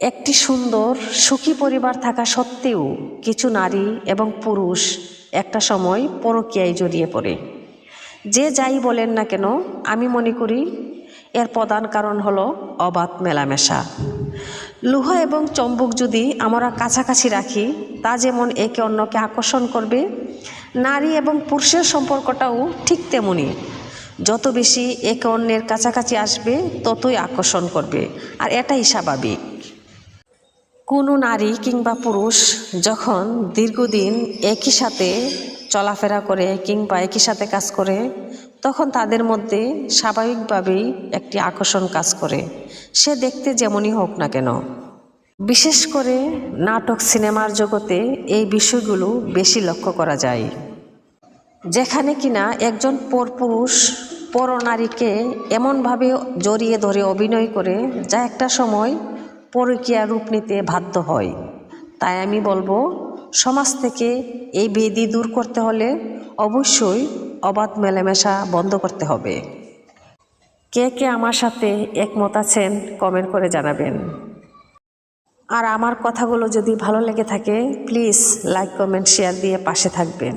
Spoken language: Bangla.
একটি সুন্দর সুখী পরিবার থাকা সত্ত্বেও কিছু নারী এবং পুরুষ একটা সময় পরকীয়ায় জড়িয়ে পড়ে। যে যাই বলেন না কেন, আমি মনে করি এর প্রধান কারণ হলো অবাধ মেলামেশা। লোহা এবং চম্বুক যদি আমরা কাছাকাছি রাখি, তা যেমন একে অন্যকে আকর্ষণ করবে, নারী এবং পুরুষের সম্পর্কটাও ঠিক তেমনই। যত বেশি একে অন্যের কাছাকাছি আসবে, ততই আকর্ষণ করবে, আর এটাই স্বাভাবিক। কোনো নারী কিংবা পুরুষ যখন দীর্ঘদিন একই সাথে চলাফেরা করে কিংবা একই সাথে কাজ করে, তখন তাদের মধ্যে স্বাভাবিকভাবেই একটি আকর্ষণ কাজ করে, সে দেখতে যেমনই হোক না কেন। বিশেষ করে নাটক সিনেমার জগতে এই বিষয়গুলো বেশি লক্ষ্য করা যায়, যেখানে কিনা একজন পরপুরুষ পরনারীকে এমনভাবে জড়িয়ে ধরে অভিনয় করে, যা একটা সময় পরকীয়া রূপ নিতে বাধ্য হয়। তাই আমি বলবো, সমাজ থেকে এই বেদি দূর করতে হলে অবশ্যই অবাধ মেলামেশা বন্ধ করতে হবে। কে কে আমার সাথে একমত আছেন কমেন্ট করে জানাবেন। আর আমার কথাগুলো যদি ভালো লেগে থাকে, প্লিজ লাইক, কমেন্ট, শেয়ার দিয়ে পাশে থাকবেন।